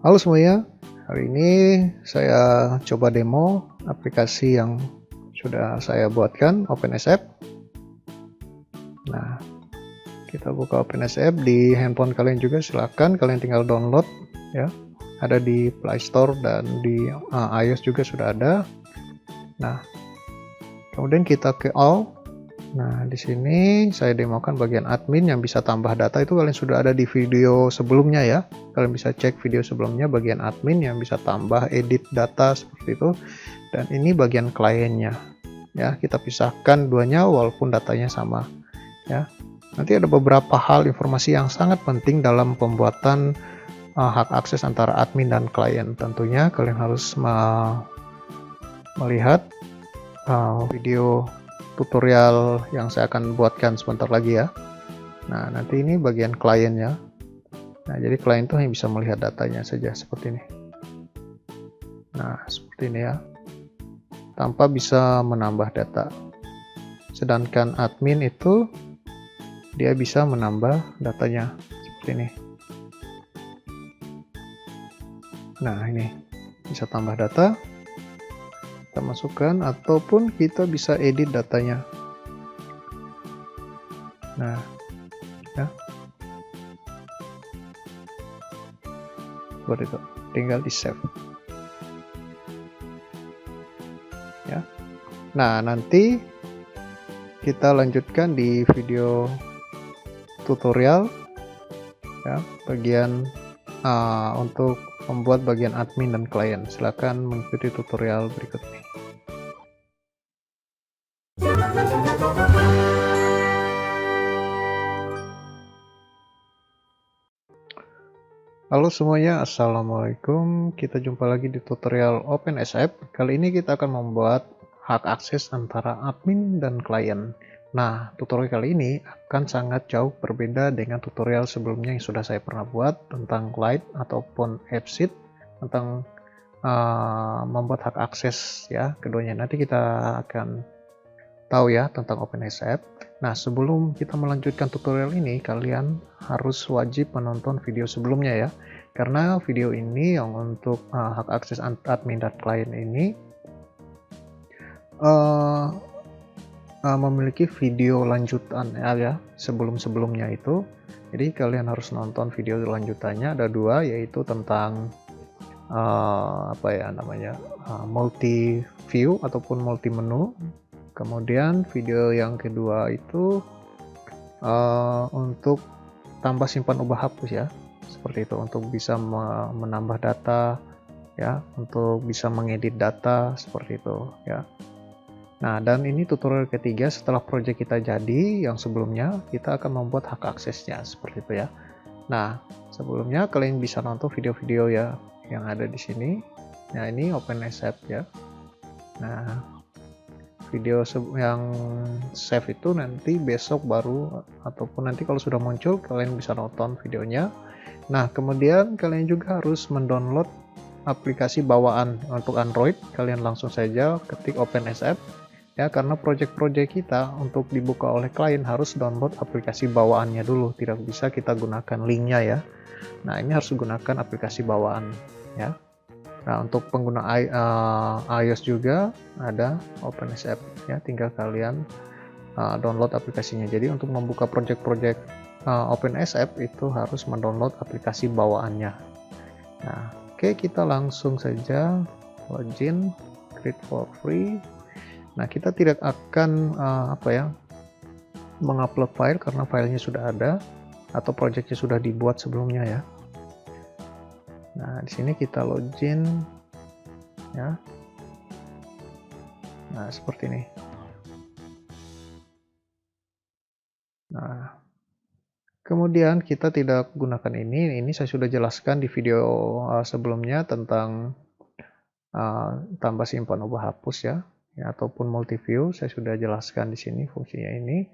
Halo semuanya, hari ini saya coba demo aplikasi yang sudah saya buatkan, OpenSAP. Nah, kita buka OpenSAP di handphone kalian juga, silakan kalian tinggal download ya. Ada di Play Store dan di iOS juga sudah ada. Nah, kemudian kita ke All. Nah, di sini saya demokan bagian admin yang bisa tambah data itu kalian sudah ada di video sebelumnya ya. Kalian bisa cek video sebelumnya bagian admin yang bisa tambah edit data seperti itu. Dan ini bagian kliennya. Ya, kita pisahkan duanya walaupun datanya sama ya. Nanti ada beberapa hal informasi yang sangat penting dalam pembuatan hak akses antara admin dan klien. Tentunya kalian harus melihat video tutorial yang saya akan buatkan sebentar lagi ya. Nah, nanti ini bagian kliennya. Nah, jadi klien itu hanya bisa melihat datanya saja seperti ini. Nah, seperti ini ya. Tanpa bisa menambah data. Sedangkan admin itu dia bisa menambah datanya seperti ini. Nah, ini bisa tambah data. Kita masukkan ataupun kita bisa edit datanya. Nah, ya. Seperti itu. Tinggal di save. Ya. Nah, nanti kita lanjutkan di video tutorial ya, bagian untuk membuat bagian admin dan klien. Silakan mengikuti tutorial berikut ini. Halo semuanya, assalamualaikum. Kita jumpa lagi di tutorial OpenSAP. Kali ini kita akan membuat hak akses antara admin dan klien. Nah, tutorial kali ini akan sangat jauh berbeda dengan tutorial sebelumnya yang sudah saya pernah buat tentang Lite ataupun AppSheet, tentang membuat hak akses ya keduanya. Nanti kita akan tahu ya tentang OpenSAP. Nah, sebelum kita melanjutkan tutorial ini, kalian harus wajib menonton video sebelumnya ya. Karena video ini yang untuk hak akses admin dan klien ini memiliki video lanjutan ya sebelum-sebelumnya itu. Jadi kalian harus nonton video lanjutannya, ada dua, yaitu tentang apa ya namanya, multi view ataupun multi menu. Kemudian video yang kedua itu untuk tambah simpan ubah hapus ya, seperti itu, untuk bisa menambah data ya, untuk bisa mengedit data seperti itu ya. Nah, dan ini tutorial ketiga setelah project kita jadi. Yang sebelumnya kita akan membuat hak aksesnya seperti itu ya. Nah, sebelumnya kalian bisa nonton video-video ya yang ada di sini. Nah, ini OpenSAP ya. Nah, video yang save itu nanti besok baru, ataupun nanti kalau sudah muncul kalian bisa nonton videonya. Nah, kemudian kalian juga harus mendownload aplikasi bawaan untuk Android. Kalian langsung saja ketik OpenSAP ya, karena project-project kita untuk dibuka oleh klien harus download aplikasi bawaannya dulu, tidak bisa kita gunakan linknya ya. Nah, ini harus gunakan aplikasi bawaan ya. Nah, untuk pengguna iOS juga ada OpenSAP ya, tinggal kalian download aplikasinya. Jadi untuk membuka project-project OpenSAP itu harus mendownload aplikasi bawaannya. Nah, oke, kita langsung saja login, create for free. Nah, kita tidak akan mengupload file karena filenya sudah ada atau projectnya sudah dibuat sebelumnya ya. Nah, di sini kita login ya. Nah, seperti ini. Nah, kemudian kita tidak gunakan ini. Ini saya sudah jelaskan di video sebelumnya tentang tambah simpan ubah hapus ya, ataupun multi view. Saya sudah jelaskan di sini fungsinya ini.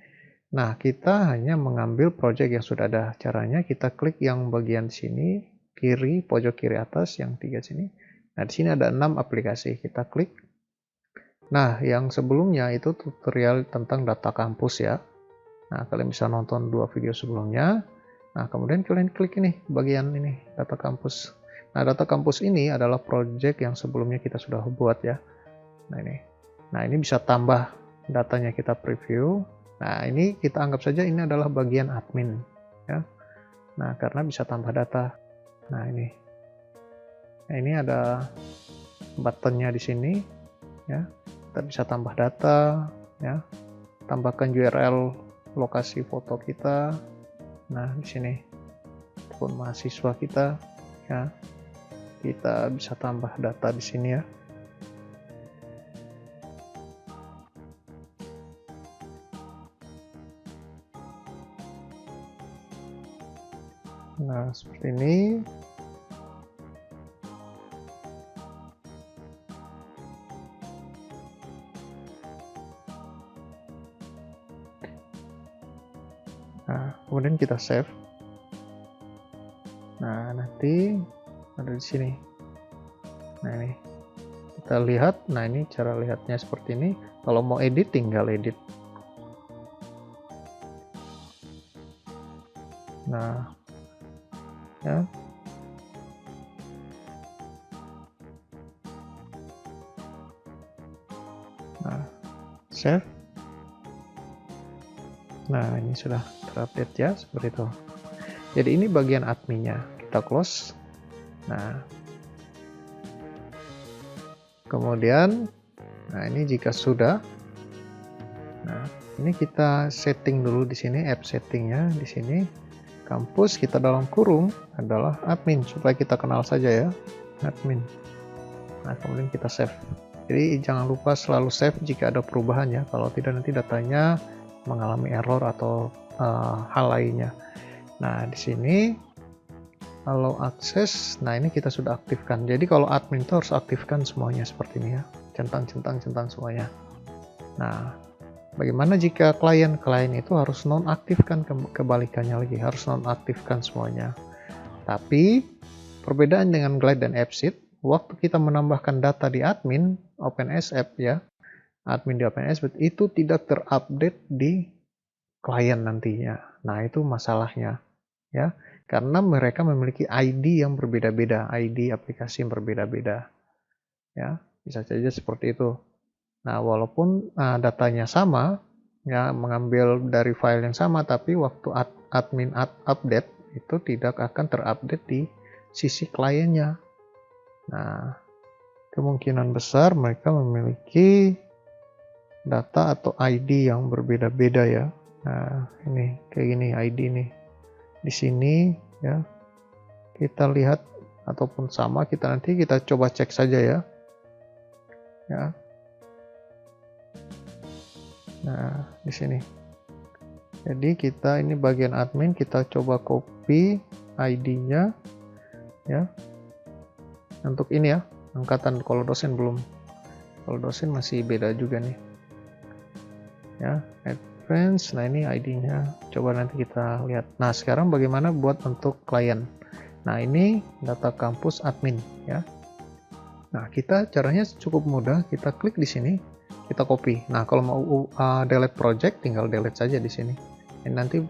Nah, kita hanya mengambil project yang sudah ada. Caranya kita klik yang bagian sini kiri, pojok kiri atas, yang 3 sini. Nah, di sini ada 6 aplikasi, kita klik. Nah, yang sebelumnya itu tutorial tentang data kampus ya. Nah, kalian bisa nonton 2 video sebelumnya. Nah, kemudian kalian klik ini, bagian ini, data kampus. Nah, data kampus ini adalah project yang sebelumnya kita sudah buat ya. Nah ini bisa tambah datanya, kita preview. Nah ini kita anggap saja ini adalah bagian admin ya. Nah karena bisa tambah data. Nah ini ada buttonnya di sini ya. Kita bisa tambah data ya. Tambahkan URL lokasi foto kita. Nah di sini pun mahasiswa kita ya. Kita bisa tambah data di sini ya. Nah, seperti ini. Nah, kemudian kita save. Nah, nanti ada di sini. Nah, ini kita lihat. Nah, ini cara lihatnya seperti ini. Kalau mau edit, tinggal edit. Nah, ya. Nah, save. Nah, ini sudah terupdate ya, seperti itu. Jadi ini bagian adminnya. Kita close. Nah, kemudian, nah ini jika sudah, nah ini kita setting dulu di sini, app settingnya di sini. Kampus kita dalam kurung adalah admin, supaya kita kenal saja ya, admin. Nah, kemudian kita save. Jadi jangan lupa selalu save jika ada perubahan ya, kalau tidak nanti datanya mengalami error atau hal lainnya. Nah, di sini kalau akses, nah ini kita sudah aktifkan. Jadi kalau admin itu harus aktifkan semuanya seperti ini ya, centang semuanya. Nah, bagaimana jika klien itu harus nonaktifkan, kebalikannya lagi, harus nonaktifkan semuanya. Tapi perbedaan dengan Glide dan AppSheet, waktu kita menambahkan data di admin OpenSApp ya, admin di OpenSApp itu tidak terupdate di klien nantinya. Nah, itu masalahnya ya, karena mereka memiliki ID yang berbeda-beda, ID aplikasi yang berbeda-beda ya, bisa saja seperti itu. Nah, walaupun datanya sama ya, mengambil dari file yang sama, tapi waktu admin update itu tidak akan terupdate di sisi kliennya. Nah, kemungkinan besar mereka memiliki data atau ID yang berbeda-beda ya. Nah, ini kayak gini ID nih. Di sini ya. Kita lihat ataupun sama, nanti kita coba cek saja ya. Ya. Nah, di sini. Jadi kita ini bagian admin, kita coba copy ID-nya ya. Untuk ini ya, angkatan, kalau dosen belum. Kalau dosen masih beda juga nih. Ya, advance. Nah, ini ID-nya. Coba nanti kita lihat. Nah, sekarang bagaimana buat untuk klien. Nah, ini data kampus admin ya. Nah, kita caranya cukup mudah. Kita klik di sini, kita copy. Nah, kalau mau delete project, tinggal delete saja di sini. Dan nanti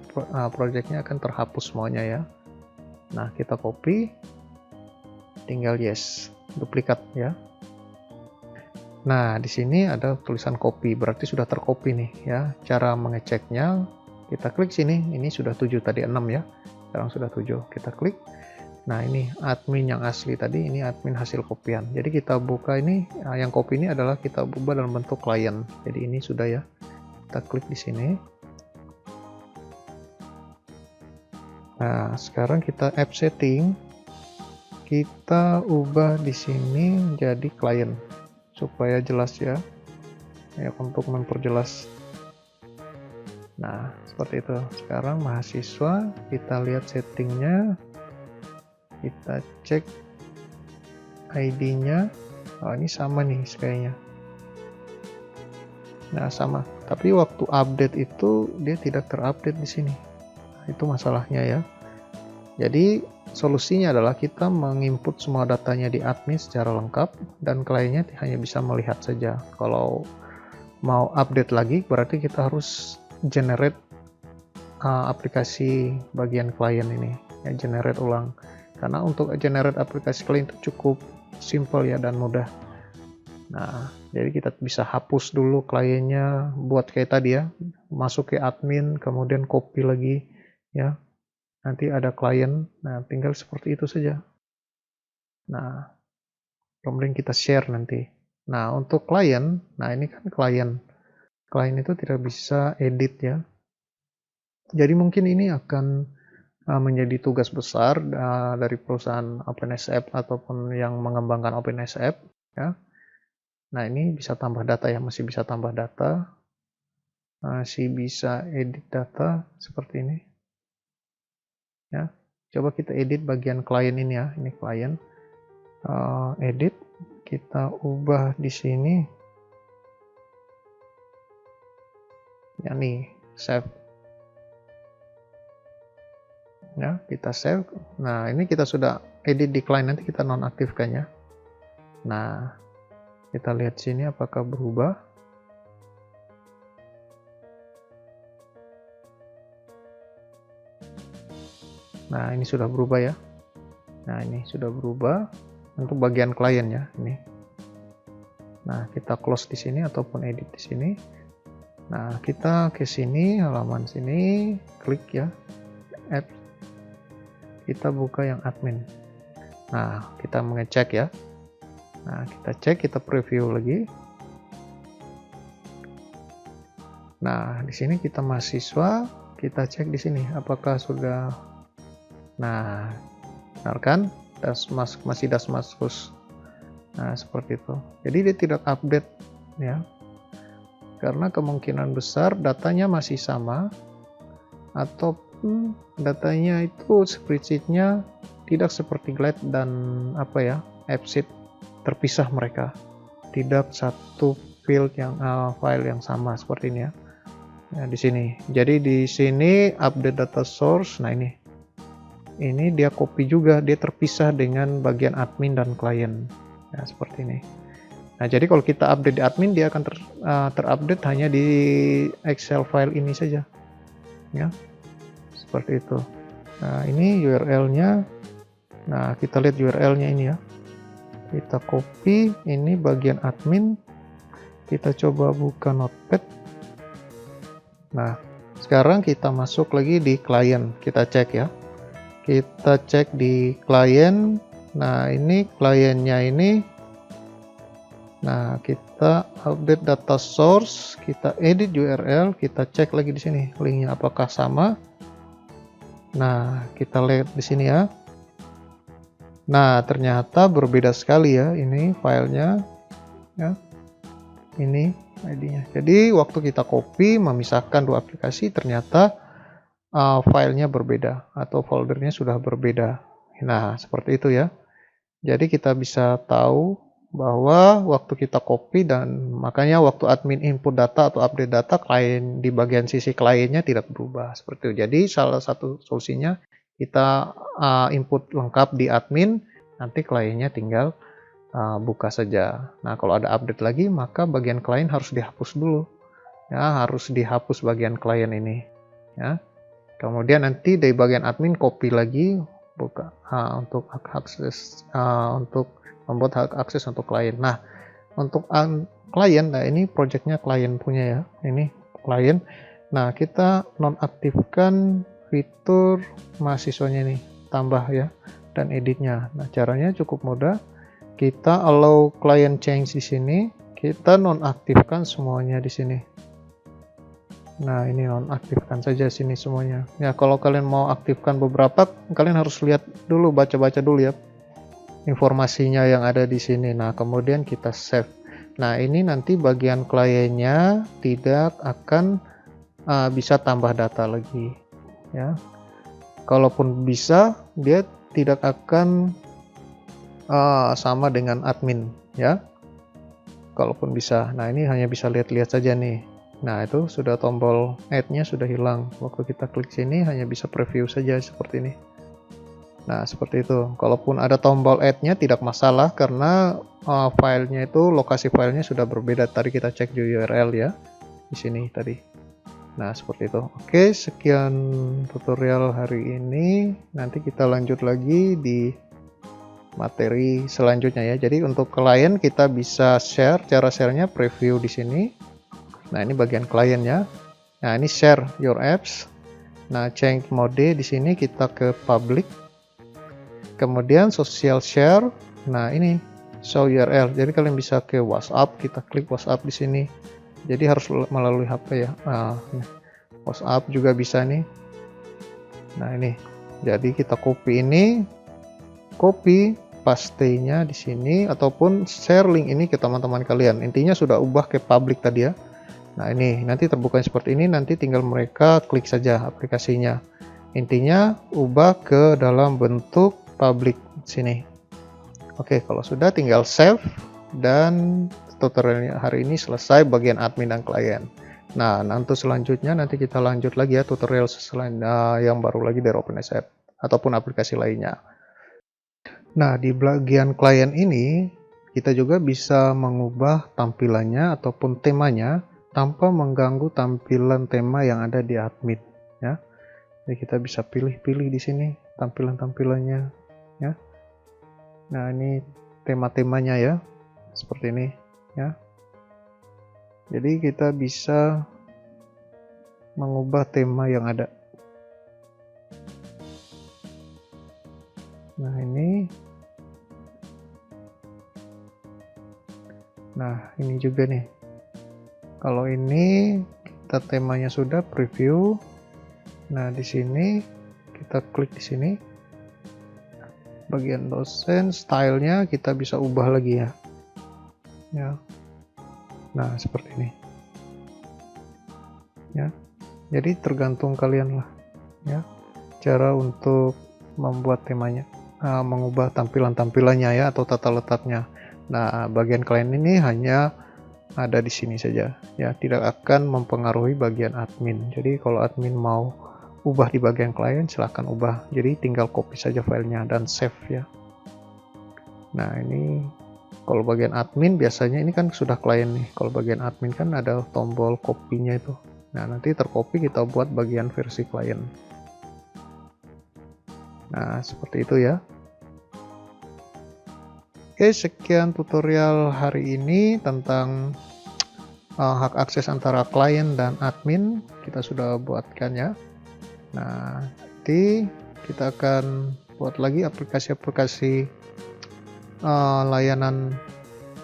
projectnya akan terhapus semuanya ya. Nah, kita copy, tinggal yes, duplikat ya. Nah, di sini ada tulisan copy, berarti sudah tercopy nih ya. Cara mengeceknya, kita klik sini, ini sudah 7 tadi 6 ya. Sekarang sudah 7. Kita klik. Nah, ini admin yang asli tadi, ini admin hasil kopian. Jadi kita buka ini, yang copy ini adalah kita ubah dalam bentuk klien. Jadi ini sudah ya. Kita klik di sini. Nah, sekarang kita app setting. Kita ubah di sini jadi klien supaya jelas ya. Ya, untuk memperjelas. Nah, seperti itu. Sekarang mahasiswa, kita lihat settingnya. Kita cek ID-nya. Oh, ini sama nih kayaknya. Nah, sama. Tapi waktu update itu dia tidak terupdate di sini. Nah, itu masalahnya ya. Jadi solusinya adalah kita menginput semua datanya di admin secara lengkap, dan kliennya hanya bisa melihat saja. Kalau mau update lagi, berarti kita harus generate aplikasi bagian klien ini, ya, generate ulang. Karena untuk generate aplikasi klien itu cukup simple ya dan mudah. Nah, jadi kita bisa hapus dulu kliennya, buat kayak tadi ya, masuk ke admin, kemudian copy lagi ya. Nanti ada klien, nah tinggal seperti itu saja. Nah, kemudian kita share nanti. Nah, untuk klien, nah ini kan klien. Klien itu tidak bisa edit ya. Jadi mungkin ini akan menjadi tugas besar dari perusahaan OpenSAP ataupun yang mengembangkan OpenSAP ya. Nah, ini bisa tambah data ya, masih bisa tambah data. Masih bisa edit data seperti ini. Ya. Coba kita edit bagian klien ini ya, ini klien. Edit, kita ubah di sini. Ya nih, save. Ya, kita save. Nah, ini kita sudah edit di klien, nanti kita nonaktifkan ya. Nah, kita lihat sini apakah berubah. Nah, ini sudah berubah ya. Nah, ini sudah berubah untuk bagian klien ya, ini. Nah, kita close di sini ataupun edit di sini. Nah, kita ke sini, halaman sini, klik ya, app. Kita buka yang admin. Nah, kita mengecek ya. Nah, kita cek, kita preview lagi. Nah, di sini kita mahasiswa, kita cek di sini apakah sudah. Nah, benar kan? Masih Dasmaskus. Nah, seperti itu. Jadi dia tidak update ya. Karena kemungkinan besar datanya masih sama ataupun datanya itu spreadsheet-nya tidak seperti Glide dan AppSheet terpisah mereka. Tidak satu field yang file yang sama seperti ini ya. Nah, di sini. Jadi di sini update data source. Nah, ini dia copy juga, dia terpisah dengan bagian admin dan klien. Nah, seperti ini. Nah, jadi kalau kita update di admin, dia akan terupdate hanya di Excel file ini saja. Ya, seperti itu. Nah, ini URL-nya. Nah, kita lihat URL-nya ini ya. Kita copy, ini bagian admin. Kita coba buka Notepad. Nah, sekarang kita masuk lagi di klien. Kita cek ya. Kita cek di klien. Nah, ini kliennya ini. Nah, kita update data source, kita edit URL, kita cek lagi di sini linknya apakah sama. Nah, kita lihat di sini ya. Nah, ternyata berbeda sekali ya ini filenya ya. Ini ID-nya. Jadi waktu kita copy memisahkan dua aplikasi, ternyata filenya berbeda atau foldernya sudah berbeda. Nah, seperti itu ya. Jadi kita bisa tahu bahwa waktu kita copy dan makanya waktu admin input data atau update data, klien di bagian sisi kliennya tidak berubah seperti itu. Jadi salah satu solusinya kita input lengkap di admin, nanti kliennya tinggal buka saja. Nah, kalau ada update lagi maka bagian klien harus dihapus dulu. Ya, harus dihapus bagian klien ini. Ya. Kemudian nanti dari bagian admin copy lagi buka untuk hak akses untuk membuat hak akses untuk klien. Nah, untuk klien, nah ini projectnya klien punya ya. Ini klien. Nah, kita nonaktifkan fitur mahasiswanya nih, tambah ya, dan editnya. Nah, caranya cukup mudah. Kita allow client change di sini, kita nonaktifkan semuanya di sini. Nah, ini nonaktifkan saja sini semuanya. Ya, kalau kalian mau aktifkan beberapa, kalian harus lihat dulu, baca-baca dulu ya informasinya yang ada di sini. Nah, kemudian kita save. Nah, ini nanti bagian kliennya tidak akan bisa tambah data lagi ya. Kalaupun bisa, dia tidak akan sama dengan admin ya. Kalaupun bisa. Nah, ini hanya bisa lihat-lihat saja nih. Nah, itu sudah tombol add-nya sudah hilang. Waktu kita klik sini hanya bisa preview saja seperti ini. Nah, seperti itu. Kalaupun ada tombol add-nya tidak masalah karena filenya itu, lokasi filenya sudah berbeda. Tadi kita cek di URL ya. Di sini tadi. Nah, seperti itu. Oke, sekian tutorial hari ini. Nanti kita lanjut lagi di materi selanjutnya ya. Jadi untuk klien kita bisa share, cara sharenya preview di sini. Nah, ini bagian kliennya. Nah, ini share your apps. Nah, change mode di sini kita ke public. Kemudian social share. Nah, ini show URL. Jadi kalian bisa ke WhatsApp, kita klik WhatsApp di sini. Jadi harus melalui HP ya. Nah, WhatsApp juga bisa nih. Nah, ini. Jadi kita copy ini, copy paste-nya di sini ataupun share link ini ke teman-teman kalian. Intinya sudah ubah ke public tadi ya. Nah, ini nanti terbuka seperti ini, nanti tinggal mereka klik saja aplikasinya. Intinya ubah ke dalam bentuk public sini. Oke, kalau sudah tinggal save dan tutorialnya hari ini selesai bagian admin dan klien. Nah, nanti selanjutnya nanti kita lanjut lagi ya tutorial yang baru lagi dari OpenSAP ataupun aplikasi lainnya. Nah, di bagian klien ini kita juga bisa mengubah tampilannya ataupun temanya tanpa mengganggu tampilan tema yang ada di admin ya. Jadi kita bisa pilih-pilih di sini tampilan-tampilannya ya. Nah, ini tema-temanya ya. Seperti ini ya. Jadi kita bisa mengubah tema yang ada. Nah, ini. Nah, ini juga nih. Kalau ini kita temanya sudah preview. Nah, di sini kita klik di sini. Bagian dosen, stylenya kita bisa ubah lagi ya. Ya. Nah, seperti ini. Ya. Jadi tergantung kalian lah ya. Cara untuk membuat temanya, mengubah tampilan-tampilannya ya atau tata letaknya. Nah, bagian klien ini hanya ada di sini saja ya, tidak akan mempengaruhi bagian admin. Jadi kalau admin mau ubah di bagian klien silahkan ubah, jadi tinggal copy saja filenya dan save ya. Nah, ini kalau bagian admin biasanya ini kan sudah klien nih, kalau bagian admin kan ada tombol kopinya itu. Nah, nanti tercopy kita buat bagian versi klien. Nah, seperti itu ya. Oke, sekian tutorial hari ini tentang hak akses antara klien dan admin kita sudah buatkan ya. Nah, nanti kita akan buat lagi aplikasi-aplikasi layanan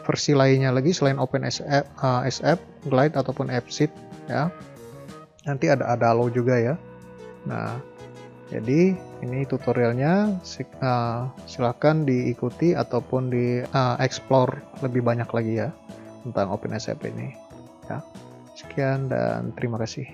versi lainnya lagi selain OpenSAP, Glide ataupun AppSheet ya. Nanti ada Adalo juga ya. Nah, jadi ini tutorialnya, silahkan diikuti ataupun di explore lebih banyak lagi ya tentang OpenSAP ini ya. Sekian dan terima kasih.